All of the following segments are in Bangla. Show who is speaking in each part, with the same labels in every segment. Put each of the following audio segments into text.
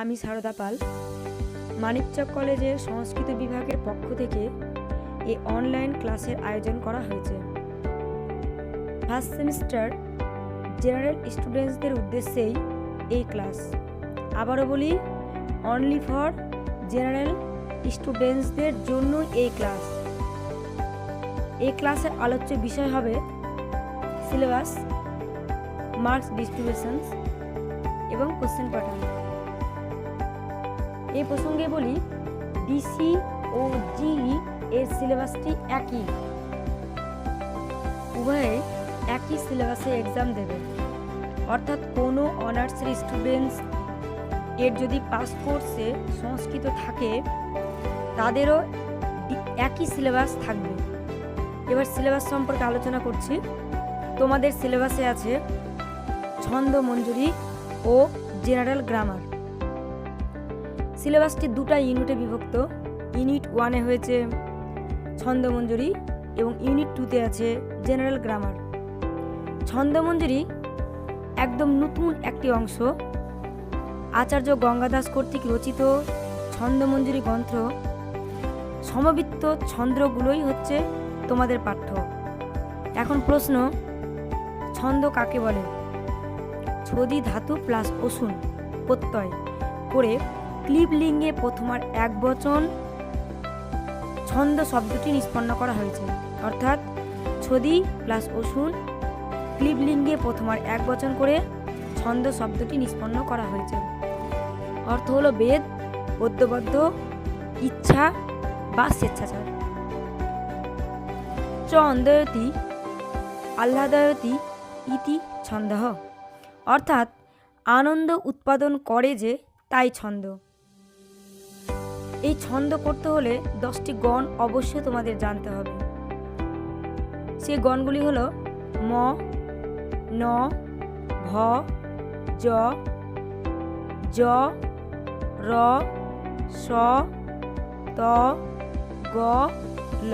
Speaker 1: আমি সারদা পাল। মানিকচক কলেজের সংস্কৃত বিভাগের পক্ষ থেকে এই অনলাইন ক্লাসের আয়োজন করা হয়েছে। ফার্স্ট সেমিস্টার জেনারেল স্টুডেন্টসদের উদ্দেশ্যেই এই ক্লাস। আবারও বলি, অনলি ফর জেনারেল স্টুডেন্টসদের জন্য এই ক্লাস। এই ক্লাসের আলোচ্য বিষয় হবে সিলেবাস, মার্কস ডিস্ট্রিবিউশনস এবং কোশ্চেন প্যাটার্ন। এই প্রসঙ্গে বলি, ডিসি ও জিই এর সিলেবাসটি একই, উভয়ে একই সিলেবাসে এক্সাম দেবে। অর্থাৎ কোনো অনার্সের স্টুডেন্টস এর যদি পাস কোর্সে সংস্কৃত থাকে, তাদেরও একই সিলেবাস থাকবে। এবার সিলেবাস সম্পর্কে আলোচনা করছি। তোমাদের সিলেবাসে আছে ছন্দ মঞ্জুরি ও জেনারেল গ্রামার। সিলেবাসটি দুটা ইউনিটে বিভক্ত। ইউনিট 1-এ হয়েছে ছন্দমঞ্জুরি এবং ইউনিট 2-তে আছে জেনারেল গ্রামার। ছন্দমঞ্জুরি একদম নতুন একটি অংশ। আচার্য গঙ্গাদাস কর্তৃক রচিত ছন্দমঞ্জুরি গ্রন্থ সমবৃত্ত ছন্দ্রগুলোই হচ্ছে তোমাদের পাঠ্য। এখন প্রশ্ন, ছন্দ কাকে বলে? ছদি ধাতু প্লাস অসুন প্রত্যয় করে ক্লিবলিঙ্গে প্রথমার একবচন ছন্দ শব্দটি নিষ্পন্ন করা হয়েছে। অর্থাৎ ছদি প্লাস অসুন ক্লিবলিঙ্গে প্রথমার একবচন করে ছন্দ শব্দটি নিষ্পন্ন করা হয়েছে। অর্থ হলো বেদ, পদ্যবদ্ধ, ইচ্ছা বা স্বেচ্ছাচার। চন্দয়তি আহ্লাদয়তি ইতি ছন্দঃ, অর্থাৎ আনন্দ উৎপাদন করে যে তাই ছন্দ। এই ছন্দ করতে হলে 10টি গণ অবশ্যই তোমাদের জানতে হবে। সেই গণগুলি হলো ম, ন, ভ, জ, জ, র, স, ত, গ, ল।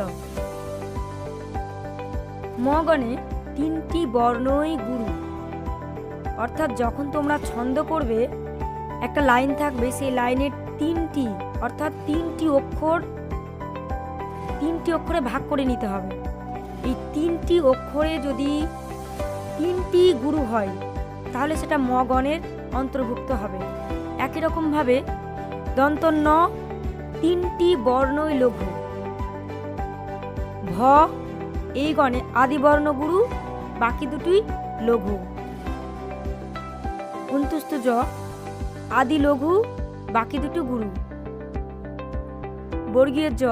Speaker 1: ম গণে 3টি বর্ণই গুরু। অর্থাৎ যখন তোমরা ছন্দ করবে, একটা লাইন থাকবে, সেই লাইনের 3টি অর্থাৎ 3টি অক্ষরে ভাগ করে নিতে হবে। এই 3টি অক্ষরে যদি 3টি গুরু হয়, তাহলে সেটা ম গণের অন্তর্ভুক্ত হবে। একই রকমভাবে দন্ত ন 3টি বর্ণই লঘু। ভ এই গণে আদিবর্ণ গুরু, বাকি দুটি লঘু। অন্তুস্থ জ আদি লঘু, বাকি দুটি গুরু। বর্গীয় জ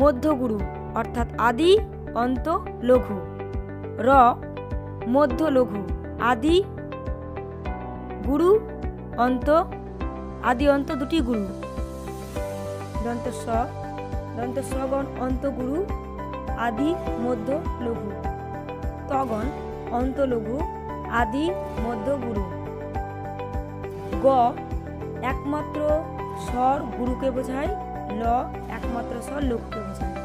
Speaker 1: মধ্য গুরু, অর্থাৎ আদি অন্ত লঘু। র মধ্য লঘু, আদি গুরু, অন্ত আদি অন্ত দুটি গুরু। দন্ত স গণ অন্ত গুরু, আদি মধ্য লঘু। তগণ অন্ত লঘু, আদি মধ্য গুরু। গ একমাত্র স্বর গুরুকে বোঝায়, ল একমাত্র স্বর লঘুকে বোঝায়।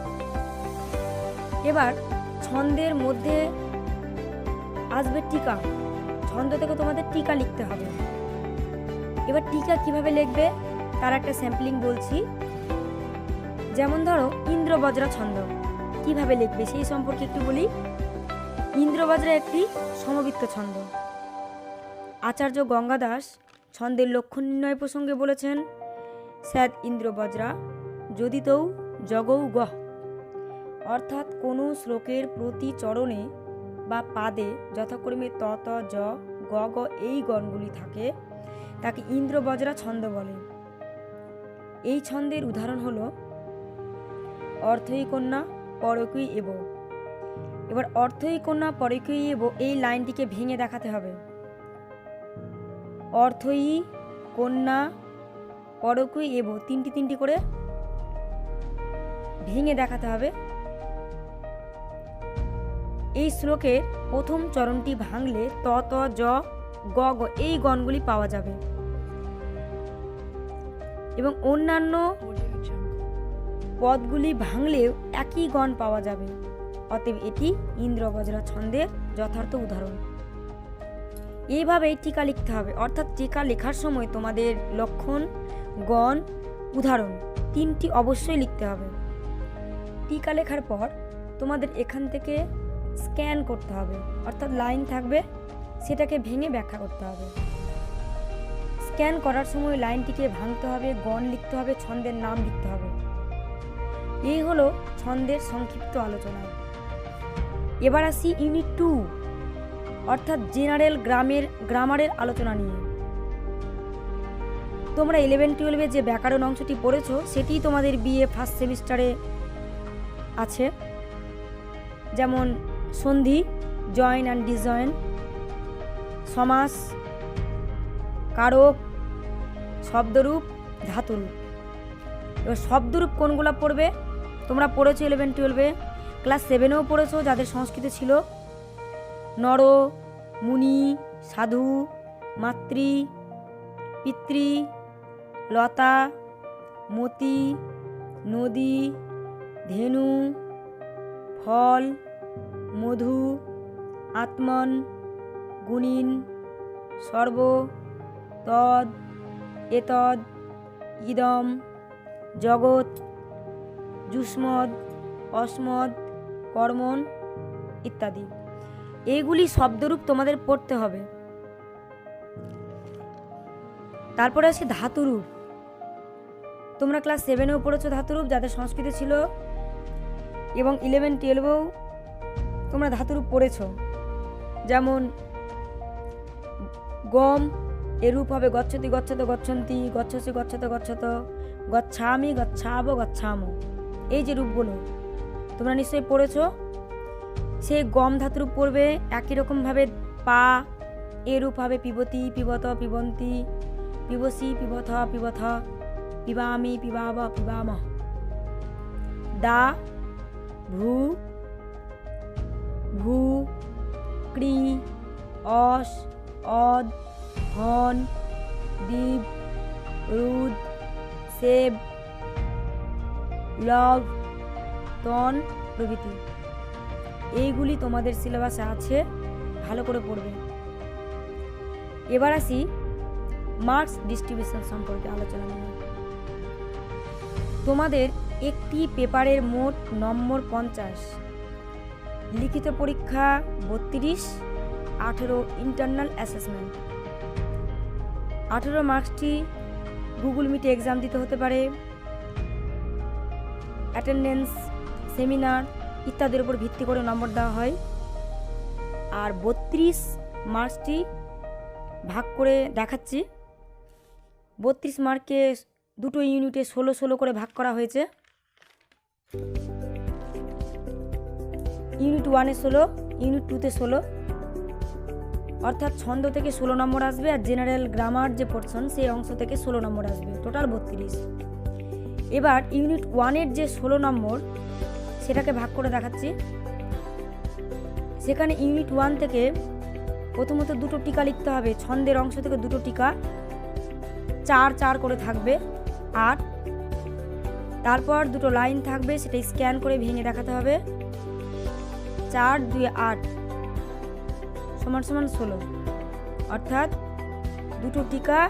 Speaker 1: এবার ছন্দের মধ্যে আসবে টিকা। ছন্দ থেকে তোমাদের টিকা লিখতে হবে। এবার টিকা কিভাবে লিখবে তার একটা স্যাম্পলিং বলছি। যেমন ধরো ইন্দ্রবজ্রা ছন্দ কিভাবে লিখবে সেই সম্পর্কে একটু বলি। ইন্দ্রবজ্রা একটি সমবৃত্ত ছন্দ। আচার্য গঙ্গাদাস ছন্দের লক্ষণ নির্ণয় প্রসঙ্গে বলেছেন, স্যাদ ইন্দ্রবজ্রা যদি তৌ জগৌ গহ, অর্থাৎ কোনো শ্লোকের প্রতি চরণে বা পাদে যথাক্রমে ত, ত, জ, গ, গ এই গণগুলি থাকে, তাকে ইন্দ্রবজ্রা ছন্দ বলে। এই ছন্দের উদাহরণ হলো অর্থই কন্যা পরকই এব। এবার অর্থই কন্যা পরকই এব এই লাইনটিকে ভেঙে দেখাতে হবে। অর্থই কন্যা পরকই এব 3টি করে ভেঙে দেখাতে হবে। এই শ্লোকের প্রথম চরণটি ভাঙলে ত, ত, জ, গ, গ এই গণগুলি পাওয়া যাবে এবং অন্যান্য পদগুলি ভাঙলেও একই গণ পাওয়া যাবে। অতএব এটি ইন্দ্রবজ্রা ছন্দের যথার্থ উদাহরণ। এইভাবেই টিকা লিখতে হবে। অর্থাৎ টিকা লেখার সময় তোমাদের লক্ষণ, গণ, উদাহরণ 3টি অবশ্যই লিখতে হবে। টিকা লেখার পর তোমাদের এখান থেকে স্ক্যান করতে হবে, অর্থাৎ লাইন থাকবে সেটাকে ভেঙে ব্যাখ্যা করতে হবে। স্ক্যান করার সময় লাইনটিকে ভাঙতে হবে, গণ লিখতে হবে, ছন্দের নাম লিখতে হবে। এই হলো ছন্দের সংক্ষিপ্ত আলোচনা। এবার আসি ইউনিট 2, অর্থাৎ জেনারেল গ্রামারের আলোচনা নিয়ে। তোমরা 11-12 যে ব্যাকরণ অংশটি পড়েছো সেটি তোমাদের বিএ ফার্স্ট সেমিস্টারে আছে, যেমন সন্ধি, জয়েন অ্যান্ড ডিজয়েন, সমাস, কারক, শব্দরূপ, ধাতুরূপ। এবার শব্দরূপ কোনগুলো পড়বে তোমরা পড়েছো 11-12, ক্লাস 7এও পড়েছো যাদের সংস্কৃত ছিল। নর, মুনি, সাধু, মাতৃ, পিতৃ, লতা, মতি, নদী, ধেনু, ফল, মধু, আত্মন, গুণিন, সর্ব, তদ, এতদ, ইদম, জগৎ, যুষ্মদ, অস্মদ, কর্মণ ইত্যাদি। এইগুলি শব্দরূপ তোমাদের পড়তে হবে। তারপরে আসে ধাতুরূপ। তোমরা ক্লাস 7এও পড়েছো ধাতুরূপ যাদের সংস্কৃত ছিল, এবং 11-12এও তোমরা ধাতুরূপ পড়েছো। যেমন গম এর রূপ হবে গচ্ছতি, গচ্ছত, গচ্ছন্তি, গচ্ছসি, গচ্ছত, গচ্ছত, গচ্ছামি, গচ্ছাব, গচ্ছাম। এই যে রূপগুলো তোমরা নিশ্চয়ই পড়েছো। সেই গম ধাতুরূপ পড়বে। একই রকমভাবে পা এর রূপ হবে পিবতি, পিবত, পিবন্তি, পিবসি, পিবথ, পিবথ, পিবামি, পিবাব, পিবাম। দা, ভূ, ভূ, ক্রি, অস, অদ, হন, দ্বীপ, রুদ, সেব, লভ, তন প্রভৃতি। এইগুলি তোমাদের সিলেবাসে আছে, ভালো করে পড়বে। এবার আসি মার্কস ডিস্ট্রিবিউশন সম্পর্কে আলোচনা নিয়ে। তোমাদের একটি পেপারের মোট নম্বর 50, লিখিত পরীক্ষা 32, 18 ইন্টারনাল অ্যাসেসমেন্ট। 18 মার্কসটি গুগল মিটে এক্সাম দিতে হতে পারে, অ্যাটেন্ডেন্স, সেমিনার ইত্যাদির উপর ভিত্তি করে নম্বর দেওয়া হয়। আর 32 মার্কসটি ভাগ করে দেখাচ্ছি। 32 মার্কে দুটো ইউনিটে 16 করে ভাগ করা হয়েছে। ইউনিট 1-এ 16, ইউনিট 2-তে 16, অর্থাৎ ছন্দ থেকে 16 নম্বর আসবে, আর জেনারেল গ্রামার যে পোর্শন সেই অংশ থেকে 16 নম্বর আসবে, টোটাল 32। এবার ইউনিট 1-এর যে 16 নম্বর সেটাকে ভাগ করে দেখাচ্ছি। সেখানে ইউনিট 1 থেকে প্রথমত দুটো টিকা লিখতে হবে, ছন্দের অংশ থেকে দুটো টিকা 4 করে থাকবে 8। তারপর দুটো লাইন থাকবে, সেটা স্ক্যান করে ভেঙে দেখাতে হবে। 4 2 8 = 16, অর্থাৎ দুটো টিকা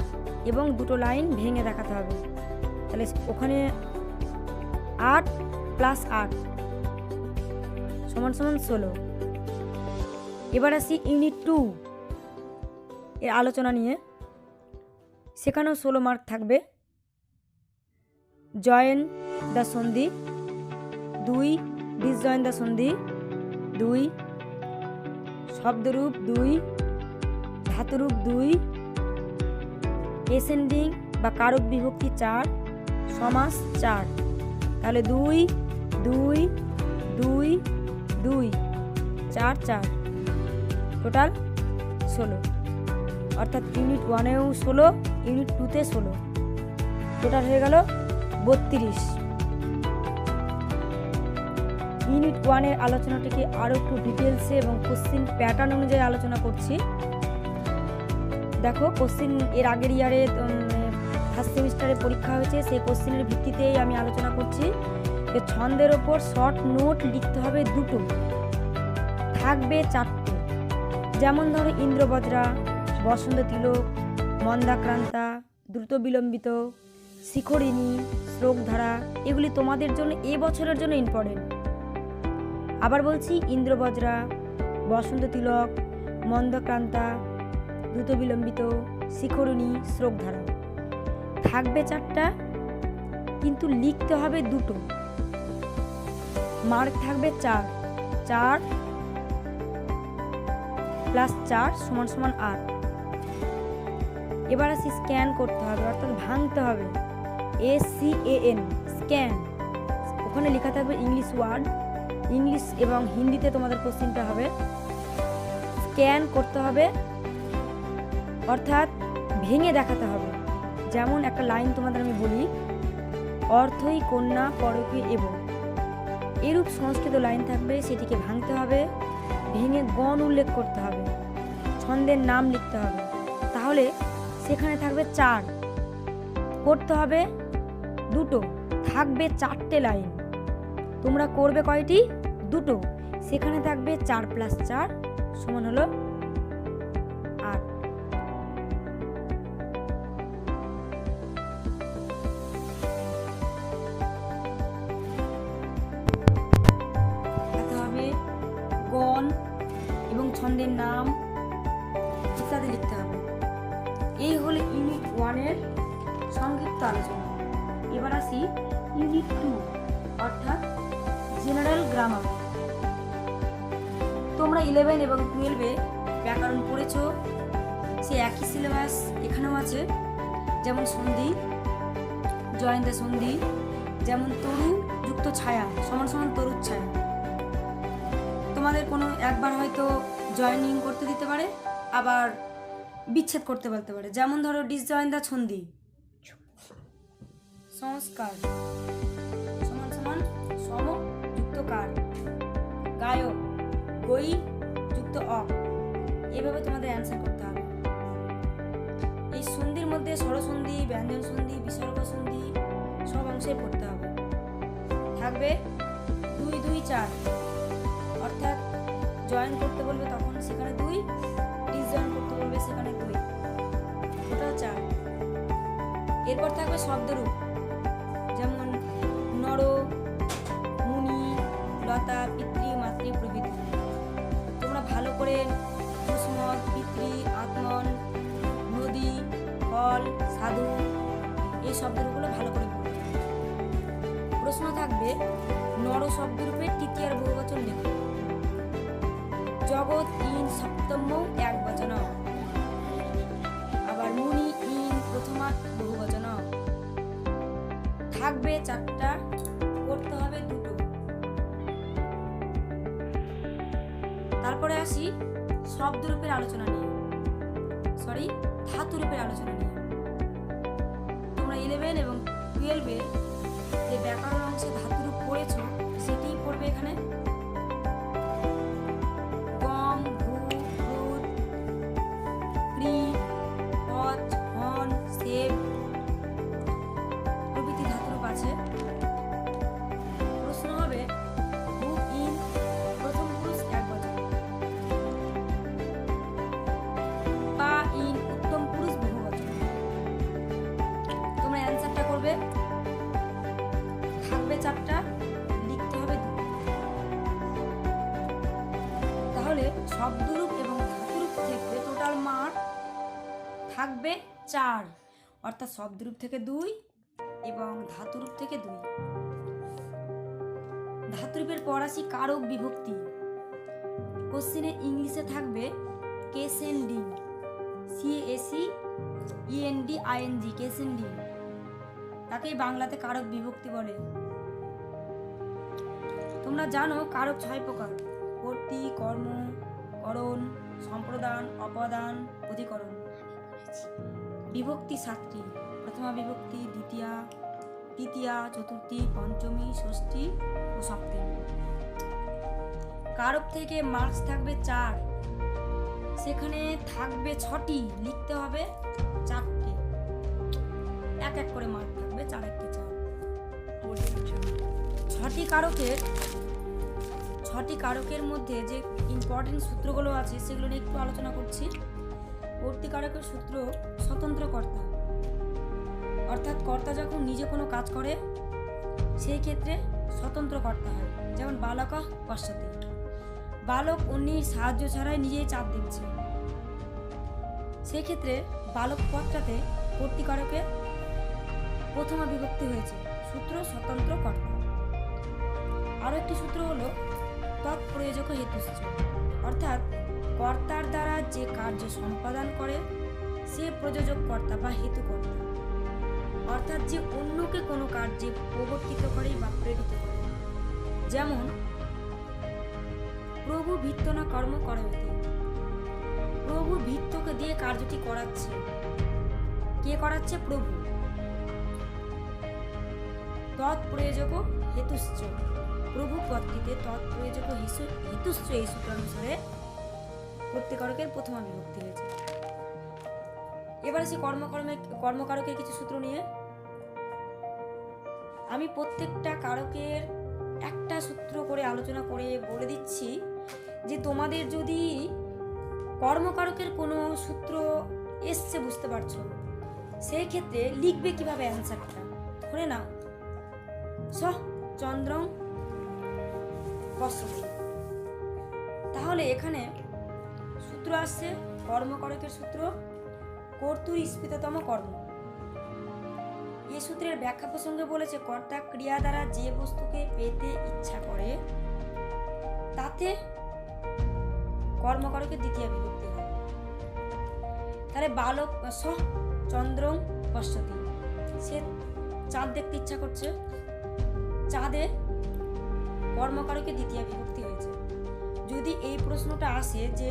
Speaker 1: এবং দুটো লাইন ভেঙে দেখাতে হবে। তাহলে ওখানে 8 + 8 = 16। এবার আসি ইউনিট 2 এর আলোচনা নিয়ে। সেখানেও 16 মার্ক থাকবে। জয়েন দ্য সন্ধি 2, ডিসজয়েন দ্য সন্ধি 2, শব্দরূপ 2, ধাতুরূপ 2, এসেন্ডিং বা কারক বিভক্তি 4, সমাস 4। তাহলে 2 2 2 2 4 4 টোটাল 16, অর্থাৎ ইউনিট 1-এও 16, ইউনিট 2-তে 16, টোটাল হয়ে গেল 32। ইউনিট 1-এর আলোচনাটিকে আরও একটু ডিটেলসে এবং কোশ্চিন প্যাটার্ন অনুযায়ী আলোচনা করছি। দেখো, কোশ্চিন এর আগের ইয়ারে ফার্স্ট সেমিস্টারে পরীক্ষা হয়েছে, সেই কোশ্চিনের ভিত্তিতেই আমি আলোচনা করছি। ছন্দের ওপর শর্ট নোট লিখতে হবে, দুটো থাকবে 4টে। যেমন ধরো ইন্দ্রবজ্রা, বসন্ত তিলক, মন্দাক্রান্তা, দ্রুত বিলম্বিত, শিখরিণী, শ্লোকধারা এগুলি তোমাদের জন্য এ বছরের জন্য ইম্পর্টেন্ট। আবার বলছি, ইন্দ্রবজ্রা, বসন্ত তিলক, মন্দাক্রান্তা, দ্রুত বিলম্বিত, শিখরিণী, শ্লোকধারা থাকবে 4টা, কিন্তু লিখতে হবে 2টো। মার্ক থাকবে 4, 4 + 4 = 8। এবার আসি স্ক্যান করতে হবে, অর্থাৎ ভাঙতে হবে। SCAN, scan. ওখানে লেখা থাকবে ইংলিশ ওয়ার্ড, ইংলিশ এবং হিন্দিতে তোমাদের কোশ্চেনটা হবে। স্ক্যান করতে হবে অর্থাৎ ভেঙে দেখাতে হবে। যেমন একটা লাইন তোমাদের আমি বলি, অর্থই কন্যা পরকে এবং, এরূপ সংস্কৃত লাইন থাকবে, সেটিকে ভাঙতে হবে, ভেঙে গণ উল্লেখ করতে হবে, ছন্দের নাম লিখতে হবে। তাহলে সেখানে থাকবে 4, করতে হবে 2টো, থাকবে 4টে লাইন। তোমরা করবে কয়টি? 2টো। সেখানে থাকবে 4 + 4 = 8। গণ এবং ছন্দের নাম ইত্যাদি লিখতে হবে। এই হলো ইউনিট 1-এর সংক্ষিপ্ত আলোচনা। এবার আসি ইউনিট 2 অর্থাৎ জেনারেল গ্রামার। তোমরা 11 এবং 12-এ ব্যাকরণ পড়েছো, সে একই সিলেবাস এখানেও আছে। যেমন সন্ধি, জয়ন্তী সন্ধি, যেমন তরু যুক্ত ছায়া = তরুর ছায়া। তোমাদের কোনো একবার হয়তো জয়েনিং করতে দিতে পারে, আবার বিচ্ছেদ করতে বলতে পারে। যেমন ধরো ডিসজয়েন দ্য ছন্দি, সংস্কার = সম যুক্ত কার, গায়ক গই যুক্ত অক। এভাবে তোমাদের অ্যান্সার করতে হবে। এই সন্ধির মধ্যে স্বরসন্ধি, ব্যঞ্জন সন্ধি, বিসর্গ সন্ধি সব অংশে পড়তে হবে। থাকবে 2, 2, 4, অর্থাৎ জয়েন করতে বলবে তখন সেখানে 2, ডিসজয়েন করতে বলবে সেখানে 2, ওটাও 4। এরপর থাকবে শব্দরূপ, যেমন নর, মুনি, লতা, পিতৃ, মাতৃ প্রভৃতি। তোমরা ভালো করে কুসমত, পিতৃ, আত্মন, নদী, ফল, সাধু এই শব্দরূপগুলো ভালো করে পড়বে। প্রশ্ন থাকবে নর শব্দরূপে তৃতীয়ার বহুবচন লেখো। জগৎ ইন সপ্তম একবচন, আবার মুনি ইন প্রথমা বহুবচন। থাকবে 4টা, করতে হবে 2টো। তারপরে আসি শব্দরূপের আলোচনা নিয়ে, ধাতুরূপের আলোচনা নিয়ে। তোমরা 11 এবং 12-এ যে ব্যাকরণ অংশে ধাতুরূপ পড়েছো সেটিই পড়বে এখানে। গম, ঘু, রুদ, ক্রি, পচ, হন, সেব প্রভৃতি ধাতুরূপ আছে। প্রশ্ন হবে হু ইন প্রথম পুরুষ একবচন, পা ইন উত্তম পুরুষ বহুবচন। তোমরা অ্যান্সারটা করবে। থাকবে 4টা, লিখতে হবে 2। তাহলে শব্দরূপ এবং ধাতুরূপ থেকে টোটাল মার্ক থাকবে 4, অর্থাৎ শব্দরূপ থেকে 2 এবং ধাতুরূপ থেকে 2। ধাতুরূপের পর আসি কারক বিভক্তি। কোশ্চেনে ইংলিশে থাকবে কেসেন্ডিং, CASENDING, কেসেন্ডিং। তাকে বাংলাতে কারক বিভক্তি বলে। তোমরা জানো কারক 6 প্রকার: কর্তৃ, কর্ম, করণ, সম্প্রদান, অপদান, অধিকরণ। বিভক্তি 7টি: প্রথমা বিভক্তি, দ্বিতীয়া, তৃতীয়া, চতুর্থী, পঞ্চমী, ষষ্ঠী ও সপ্তমী। কারক থেকে মার্কস থাকবে 4, সেখানে থাকবে 6টি, লিখতে হবে 4টে। এক এক করে মার্ক থাকবে 4, 1, 4। 6টি কারকের মধ্যে যে ইম্পর্টেন্ট সূত্রগুলো আছে সেগুলো নিয়ে একটু আলোচনা করছি। কর্তৃকারকের সূত্র স্বতন্ত্র কর্তা, অর্থাৎ কর্তা যখন নিজে কোনো কাজ করে সেই ক্ষেত্রে স্বতন্ত্র কর্তা হয়। যেমন বালক পশ্চাতে, বালক অন্যের সাহায্য ছাড়াই নিজেই চাঁদ দেখছে, সেই ক্ষেত্রে বালক পদটাতে কর্তৃকারকে প্রথমা বিভক্তি হয়েছে, সূত্র স্বতন্ত্র কর্তা। আরও একটি সূত্র হলো তৎপ্রয়োজক হেতুশ্চ, অর্থাৎ কর্তার দ্বারা যে কার্য সম্পাদন করে সে প্রযোজক কর্তা বা হেতুকর্তা, অর্থাৎ যে অন্যকে কোনো কার্যে প্রবর্তিত করে বা প্রেরিত করে। যেমন প্রভু ভিত্তনা কর্ম করতে, প্রভু ভিত্তকে দিয়ে কার্যটি করাচ্ছে। কে করাচ্ছে? প্রভু। তৎপ্রয়োজক হেতুশ্চ, প্রভু পদটিতে তৎপ্রয়োজক হেতুশ্চ এই সূত্রানুসারে কর্তৃকারকের প্রথমা বিভক্তি হয়েছে। এবার আসি কর্মকারকের কিছু সূত্র নিয়ে। আমি প্রত্যেকটা কারকের একটা সূত্র করে আলোচনা করে বলে দিচ্ছি যে তোমাদের যদি কর্মকারকের কোনো সূত্র এসছে বুঝতে পারছো, সেই ক্ষেত্রে লিখবে কিভাবে অ্যান্সারটা। ধরে নাও চন্দ্রং পশ্যতি, তাহলে এখানে সূত্র আসছে কর্মকারকের সূত্র কর্তুর স্ফীততম কর্ম। এই সূত্রের ব্যাখ্যা প্রসঙ্গে বলেছে কর্তা ক্রিয়া দ্বারা যে বস্তুকে পেতে ইচ্ছা করে তাতে কর্মকারকের দ্বিতীয় বিভক্তি হয়। তাহলে বালক চন্দ্রং পশ্যতি, সে চাঁদ দেখতে ইচ্ছা করছে, চাঁদে কর্মকারকের দ্বিতীয় বিভক্তি হয়েছে। যদি এই প্রশ্নটা আসে যে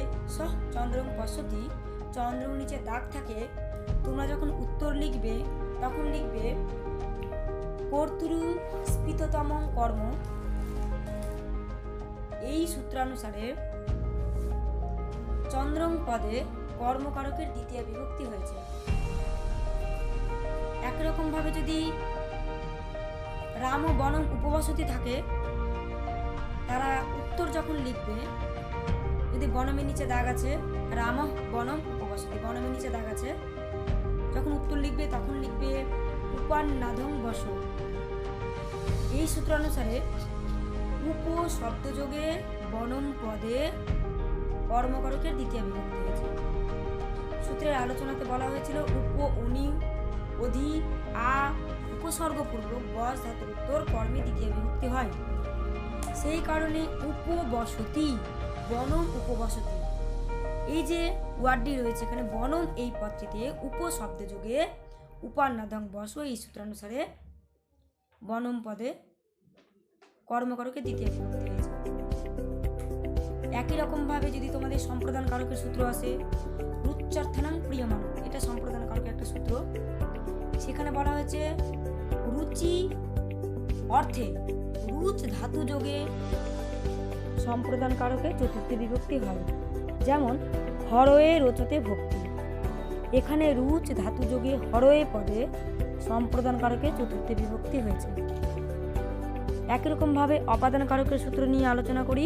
Speaker 1: চন্দ্রং পশ্যতি, চন্দ্রং নিচে দাগ থাকে, তোমরা যখন উত্তর লিখবে তখন লিখবে কর্তুরু স্ফীততম কর্ম। এই সূত্রানুসারে চন্দ্রং পদে কর্মকারকের দ্বিতীয় বিভক্তি হয়েছে। একরকম ভাবে যদি রাম ও বনম উপবসতি থাকে, তারা উত্তর যখন লিখবে, যদি বনমের নিচে দাগ আছে রাম বনম উপবসতি, বনমের নিচে দাগ আছে, যখন উত্তর লিখবে তখন লিখবে উপান্নাদং বস। এই সূত্রানুসারে উপ শব্দযোগে বনম পদে কর্মকারকের দ্বিতীয় বিভক্তি হয়েছে। সূত্রের আলোচনাতে বলা হয়েছিল উপ অনি অধি আ উপসর্গপূর্বক বস ধাতুর উত্তর কর্মে দ্বিতীয় বিভক্তি হয়। সেই কারণে উপবসতি, বনম উপবসতি, এই যে ওয়ার্ডটি রয়েছে এখানে বনম, এই পদটিতে উপশব্দযোগে উপান্নাদং বস, এই সূত্রানুসারে বনম পদে কর্মকারকের দ্বিতীয় বিভক্তি হয়েছে। একই রকম ভাবে যদি তোমাদের সম্প্রদান কারকের সূত্র আসে রুচ্চার্থনাং প্রিয়মান, এটা সম্প্রদান কারকের একটা সূত্র, সেখানে বলা হয়েছে রুচি অর্থে রুচ ধাতু যোগে সম্প্রদান কারকে চতুর্থী বিভক্তি হয়। যেমন হরয়ে রোচতে ভক্তি, এখানে রুচ ধাতু যোগে হরয়ে পদে সম্প্রদান কারকে চতুর্থী বিভক্তি হয়েছে। একই রকম ভাবে অপাদান কারকের সূত্র নিয়ে আলোচনা করি।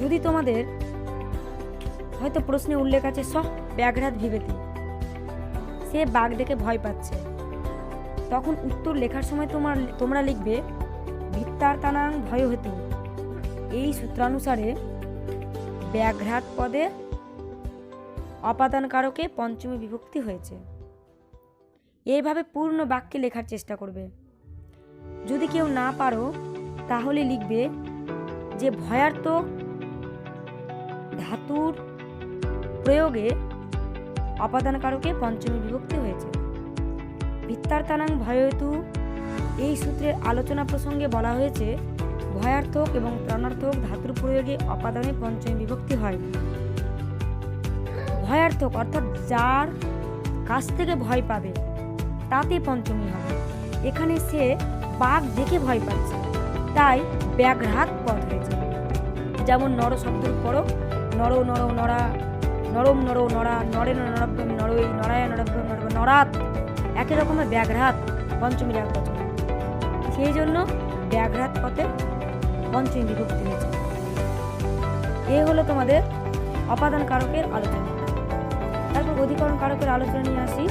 Speaker 1: যদি তোমাদের হয়তো প্রশ্নে উল্লেখ আছে ব্যাঘ্রাত ভিবেতি, সে বাঘ দেখে ভয় পাচ্ছে, তখন উত্তর লেখার সময় তোমরা লিখবে ভিত্তার্তানাং ভয় হেতু। এই সূত্রানুসারে ব্যাঘ্রাত পদে অপাদান কারকে পঞ্চমী বিভক্তি হয়েছে। এইভাবে পূর্ণ বাক্যে লেখার চেষ্টা করবে। যদি কেউ না পারো তাহলে লিখবে যে ভয়ার্থ ধাতুর প্রয়োগে অপাদান কারকে পঞ্চমী বিভক্তি হয়েছে। ভিত্তার্তানাং ভয়হেতু, এই সূত্রের আলোচনা প্রসঙ্গে বলা হয়েছে ভয়ার্থক এবং ত্রণার্থক ধাতুর প্রয়োগে অপাদানে পঞ্চমী বিভক্তি হয়। ভয়ার্থক অর্থাৎ যার কাছ থেকে ভয় পাবে তাতে পঞ্চমী হবে। এখানে সে বাঘ দেখে ভয় পাচ্ছে, তাই ব্যাঘ্রাত পদ হয়েছে। যেমন নর শব্দের পরও নর নর নরা, নরম নর নরা, নরে নরভ্যম নরই, নরায় নরভ্যম নর, নরাত, একই রকমের ব্যাঘ্রাত পঞ্চমী বচন, সেই জন্য ব্যাঘ্রাত পদে পঞ্চমী বিভক্তি হয়েছে। এ হলো তোমাদের অপাদান কারকের আলোচনা। তারপর অধিকরণ কারকের আলোচনা নিয়ে আসি।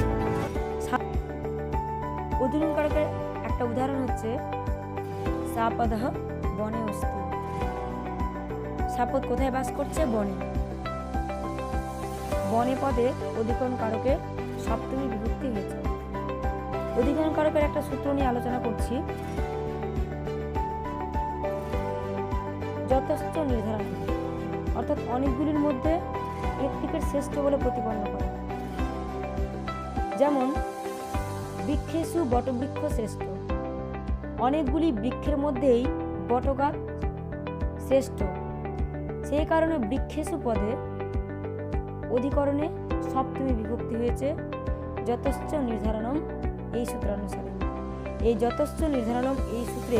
Speaker 1: অধিকরণ কারকের একটা উদাহরণ হচ্ছে সাপদহ বনে অস্তি। সাপদ কোথায় বাস করছে? বনে। বনে পদে অধিকরণ কারকের সপ্তমী বিভক্তি হয়েছে। অধিকরণ কারকের একটা সূত্র নিয়ে আলোচনা করছি। যথেষ্ট নির্ধারণ, অর্থাৎ অনেকগুলির মধ্যে একটিকে শ্রেষ্ঠ বলে প্রতিপন্ন করে। যেমন বৃক্ষেষু বটবৃক্ষ শ্রেষ্ঠ, অনেকগুলি বৃক্ষের মধ্যেই বটগাছ শ্রেষ্ঠ। সেই কারণে বৃক্ষেষু পদে অধিকরণে সপ্তমী বিভক্তি হয়েছে যথেষ্ট নির্ধারণম এই সূত্রানুসারে। এই যথেষ্ট নির্ধারণম এই সূত্রে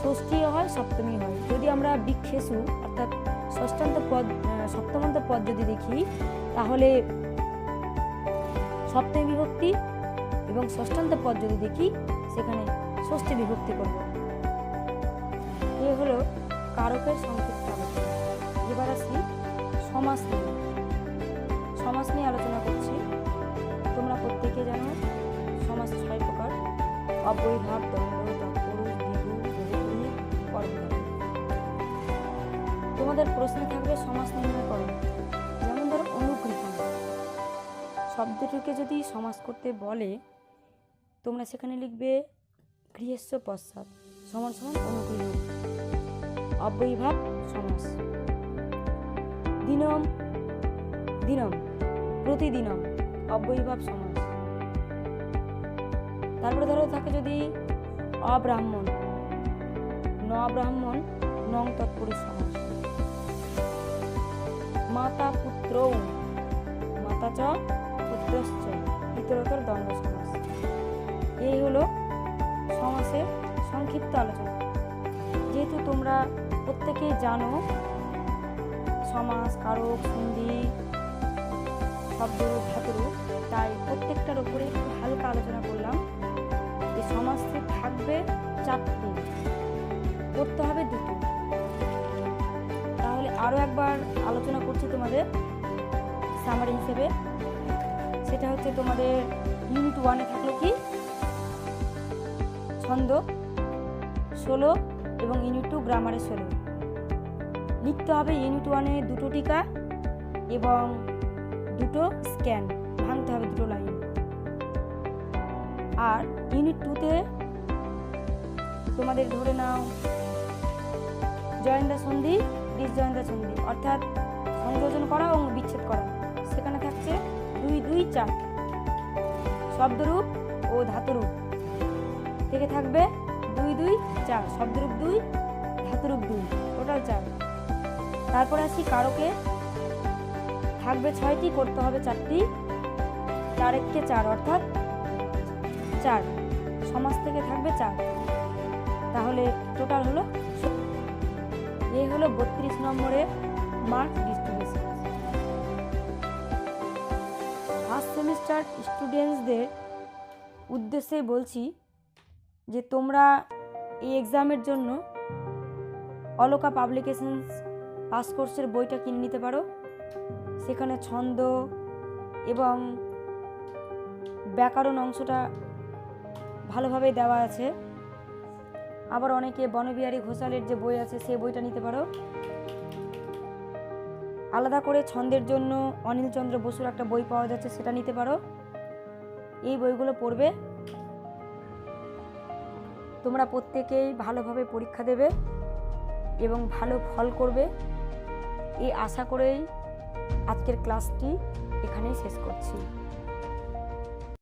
Speaker 1: ষষ্ঠী হয়, সপ্তমী হয়। যদি আমরা বৃক্ষেষু অর্থাৎ সপ্তমান্ত পদ যদি দেখি, তাহলে সপ্তমী বিভক্তি, এবং ষষ্ঠান্ত পদ যদি দেখি সেখানে ষষ্ঠী বিভক্তি করব। এ হলো কারকের সংক্ষিপ্ত আলোচনা। এবার আসি সমাস নিয়ে। সমাস নিয়ে আলোচনা করছি। তোমরা প্রত্যেকে জানো সমাস 6 প্রকার: অব্যয়ীভাব, দ্বন্দ্ব, তৎপুরুষ, দ্বিগু, বহুব্রীহি, কর্মধারয়। তোমাদের প্রশ্ন থাকবে সমাস নির্ণয় করো। যেমন ধরো অনুগৃহীত শব্দটিকে যদি সমাস করতে বলে, তোমরা সেখানে লিখবে গৃহস্য পশ্চাৎ সমান সমান অনুগৃহীত। অব্যয়ীভাব সমাস। দিনম দিনম, প্রতিদিনম, অব্যয়ীভাব সমাস। তারপরে ধরো থাকে যদি অব্রাহ্মণ, ন ব্রাহ্মণ, নং তৎপুরুষ সমাস। মাতা পুত্রৌ, মাতা চ পুত্রশ্চ, ইতরতর দ্বন্দ্ব সমাস। এই হলো সমাসের সংক্ষিপ্ত আলোচনা। যেহেতু তোমরা প্রত্যেকেই জানো সমাস, কারক, সন্ধি, শব্দরূপ, ধাতুরূপ, তাই প্রত্যেকটার উপরে একটু হালকা আলোচনা করলাম। এই সমাসে থাকবে 4টি, করতে হবে 2টি। তাহলে আরও একবার আলোচনা করছি তোমাদের সামারি হিসেবে। সেটা হচ্ছে তোমাদের ইউনিট 1-এ থাকলো কি ছন্দ 16 এবং ইউনিট 2 গ্রামারে 16। লিখতে হবে ইউনিট 1-এ 2টো টিকা এবং 2টো স্ক্যান, ভাঙতে হবে 2টো লাইন। আর ইউনিট 2-তে তোমাদের ধরে নাও জয়েন্দ্রা সন্ধি, ডিসজয়েন্দ্রা সন্ধি, অর্থাৎ সংযোজন করা এবং বিচ্ছেদ করা। সেখানে থাকছে 2, 2, 4। শব্দরূপ ও ধাতুরূপ থেকে থাকবে 2, 2, 4। শব্দরূপ 2, ধাতুরূপ 2, টোটাল 4। তারপর আসি কারকে, থাকবে 6টি, করতে হবে 4টি। 4 একে 4 অর্থাৎ 4। সমাস থেকে থাকবে 4, তাহলে টোটাল হলো। এই হলো 32 নম্বরের মার্ক ডিস্ট্রিবিউশন। ফার্স্ট সেমিস্টার স্টুডেন্টসদের উদ্দেশ্যে বলছি যে তোমরা এই এক্সামের জন্য অলোকা পাবলিকেশনস পাস কোর্সের বইটা কিনে নিতে পারো। সেখানে ছন্দ এবং ব্যাকরণ অংশটা ভালোভাবে দেওয়া আছে। আবার অনেকে বনবিহারী ঘোষালের যে বই আছে সেই বইটা নিতে পারো। আলাদা করে ছন্দের জন্য অনিলচন্দ্র বসুর একটা বই পাওয়া যাচ্ছে, সেটা নিতে পারো। এই বইগুলো পড়বে। তোমরা প্রত্যেকেই ভালোভাবে পরীক্ষা দেবে এবং ভালো ফল করবে, এই আশা করেই আজকের ক্লাসটি এখানেই শেষ করছি।